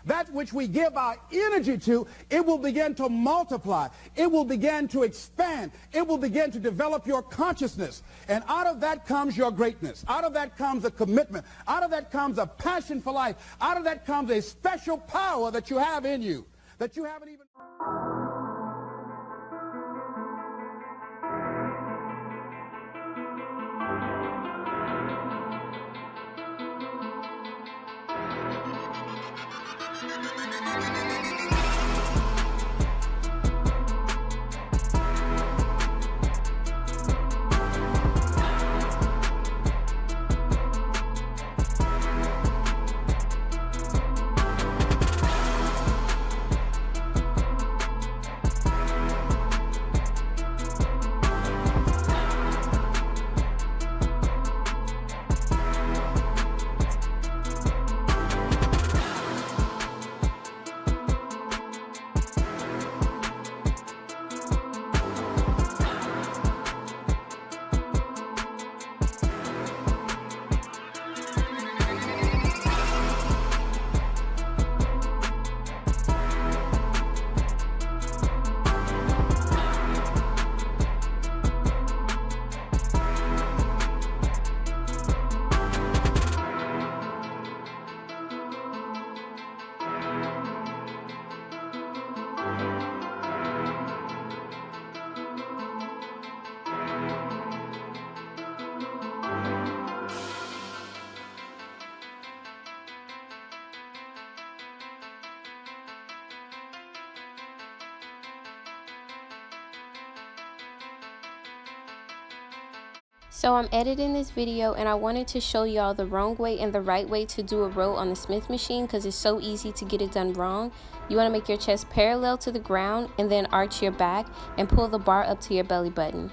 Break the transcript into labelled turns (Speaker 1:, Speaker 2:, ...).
Speaker 1: that which we give our energy to, it will begin to multiply. It will begin to expand. It will begin to develop your consciousness. And out of that comes your greatness. Out of that comes a commitment. Out of that comes a passion for life. Out of that comes a special power that you have in you that you haven't even...
Speaker 2: So I'm editing this video and I wanted to show y'all the wrong way and the right way to do a row on the Smith machine because it's so easy to get it done wrong. You want to make your chest parallel to the ground and then arch your back and pull the bar up to your belly button.